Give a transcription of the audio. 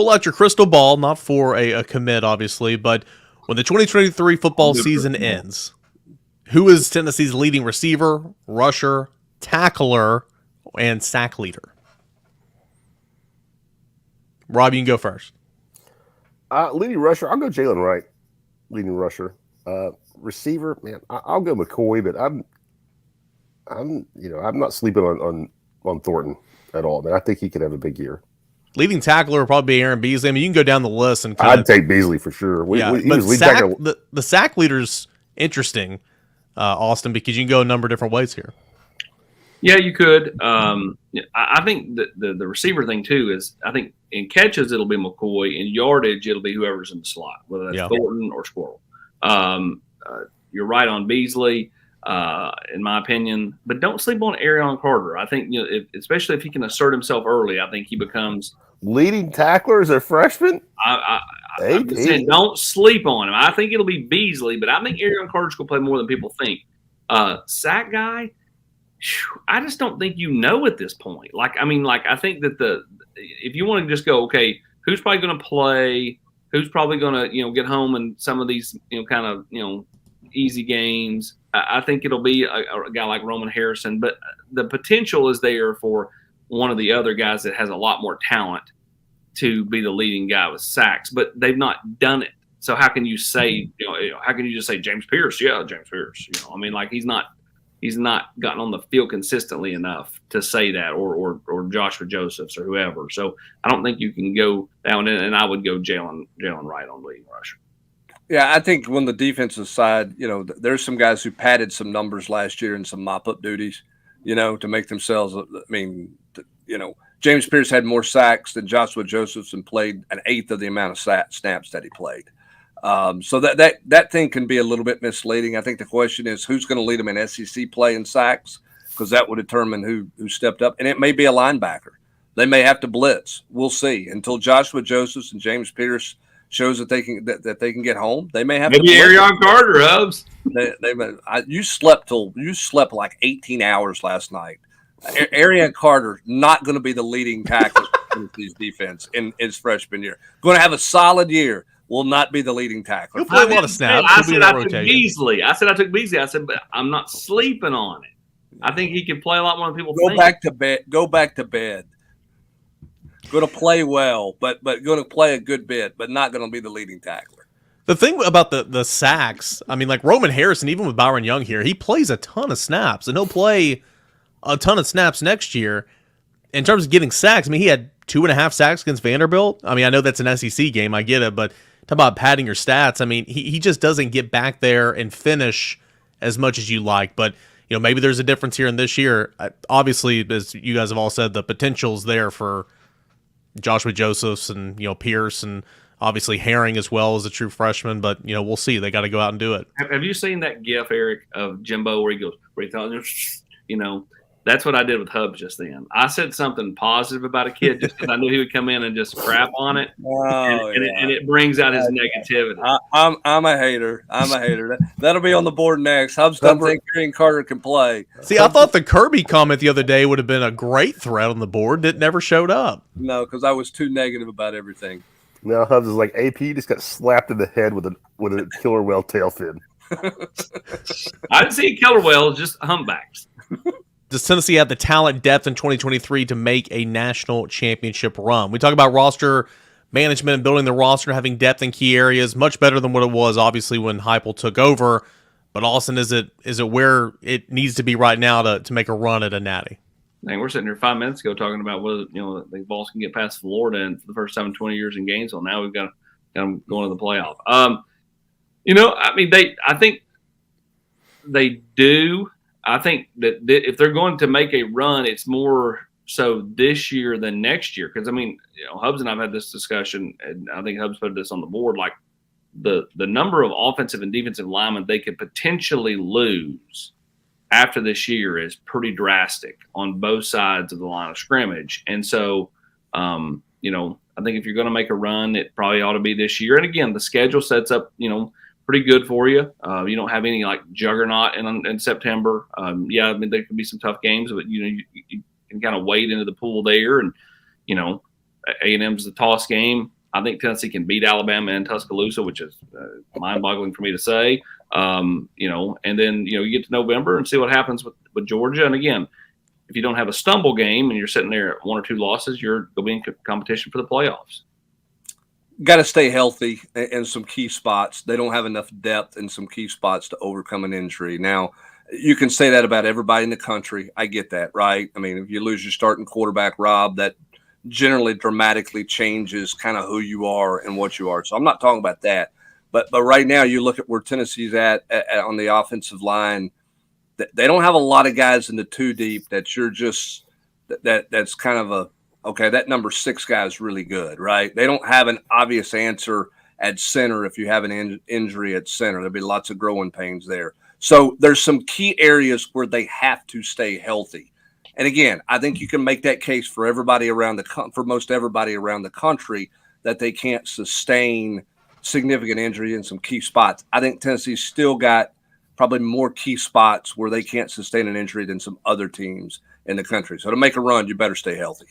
pull out your crystal ball, not for a commit, obviously, but when the 2023 football season ends, who is Tennessee's leading receiver, rusher, tackler, and sack leader? Rob, you can go first. Leading rusher, I'll go Jalen Wright. Leading rusher, receiver, man, I'll go McCoy, but I'm not sleeping on Thornton at all. Man, I think he could have a big year. Leading tackler would probably be Aaron Beasley. I mean, you can go down the list and I'd take Beaslly for sure. The sack leader's interesting, Austin, because you can go a number of different ways here. Yeah, you could. I think the receiver thing too is, I think in catches it'll be McCoy, in yardage it'll be whoever's in the slot, whether that's Thornton or Squirrel. You're right on Beasley, in my opinion, but don't sleep on Arion Carter. I think especially if he can assert himself early, I think he becomes leading tackler as a freshman. I'm just saying, don't sleep on him. I think it'll be Beasley, but I think Arion Carter's going to play more than people think. Sack guy. I just don't think at this point. I think that if you want to just go, okay, who's probably going to play, who's probably going to get home in some of these kind of easy games. I think it'll be a guy like Roman Harrison, but the potential is there for one of the other guys that has a lot more talent to be the leading guy with sacks, but they've not done it. So how can you say how can you just say James Pierce? Yeah, James Pierce. He's not gotten on the field consistently enough to say that, or Joshua Josephs or whoever. So I don't think you can go down, and I would go Jalen Wright on leading rusher. Yeah, I think on the defensive side, there's some guys who padded some numbers last year in some mop-up duties, to make themselves. James Pierce had more sacks than Joshua Josephs and played an eighth of the amount of snaps that he played. So that thing can be a little bit misleading. I think the question is who's going to lead them in SEC play in sacks, because that will determine who stepped up. And it may be a linebacker. They may have to blitz. We'll see. Until Joshua Josephs and James Pierce shows that they can get home, they may have maybe to blitz. Arion Carter, Hubs. You slept like 18 hours last night. Arion Carter not going to be the leading tackler in his defense in his freshman year. Going to have a solid year. Will not be the leading tackler. He'll play a lot of snaps. I said I took Beasley. I said, but I'm not sleeping on it. I think he can play a lot more than people think. Go back to bed. Going to play well, but going to play a good bit, but not going to be the leading tackler. The thing about the sacks, I mean, like Roman Harrison, even with Byron Young here, he plays a ton of snaps, and he'll play a ton of snaps next year. In terms of getting sacks, I mean, he had 2.5 sacks against Vanderbilt. I mean, I know that's an SEC game. I get it, but talk about padding your stats. I mean, he just doesn't get back there and finish as much as you like. But, maybe there's a difference here in this year. Obviously, as you guys have all said, the potential's there for Joshua Josephs and, Pierce, and obviously Herring as well as a true freshman. But, we'll see. They got to go out and do it. Have you seen that gif, Eric, of Jimbo where he tells that's what I did with Hubs just then. I said something positive about a kid just because I knew he would come in and just crap on it, and it brings out his negativity. I'm a hater. That'll be on the board next. Hubs doesn't think Arion Carter can play. See, I thought the Kirby comment the other day would have been a great thread on the board. It never showed up. No, because I was too negative about everything. Now Hubs is like AP just got slapped in the head with a killer whale tail fin. I didn't see killer whales, just humpbacks. Does Tennessee have the talent depth in 2023 to make a national championship run? We talk about roster management and building the roster, having depth in key areas, much better than what it was, obviously, when Heupel took over. But Austin, is it where it needs to be right now to make a run at a natty? Dang, we're sitting here 5 minutes ago talking about whether the Vols can get past Florida, and for the first time in 20 years in Gainesville, now we've got them going to the playoff. I think they do. I think that if they're going to make a run, it's more so this year than next year. Because, Hubs and I have had this discussion, and I think Hubs put this on the board, like the number of offensive and defensive linemen they could potentially lose after this year is pretty drastic on both sides of the line of scrimmage. And so, I think if you're going to make a run, it probably ought to be this year. And again, the schedule sets up, pretty good for you. You don't have any like juggernaut in September. There could be some tough games, but you can kind of wade into the pool there, and A&M's the toss game. I think Tennessee can beat Alabama in Tuscaloosa, which is mind-boggling for me to say. And then you get to November and see what happens with Georgia. And again, if you don't have a stumble game and you're sitting there at 1 or 2 losses, you're going to be in competition for the playoffs. Got to stay healthy in some key spots. They don't have enough depth in some key spots to overcome an injury. Now, you can say that about everybody in the country. I get that, right? I mean, if you lose your starting quarterback, Rob, that generally dramatically changes kind of who you are and what you are. So I'm not talking about that. But right now, you look at where Tennessee's at on the offensive line. They don't have a lot of guys in the 2 deep that you're just that's kind of okay, that number 6 guy is really good, right? They don't have an obvious answer at center if you have an injury at center. There'll be lots of growing pains there. So there's some key areas where they have to stay healthy. And again, I think you can make that case for everybody for most everybody around the country that they can't sustain significant injury in some key spots. I think Tennessee's still got probably more key spots where they can't sustain an injury than some other teams in the country. So to make a run, you better stay healthy.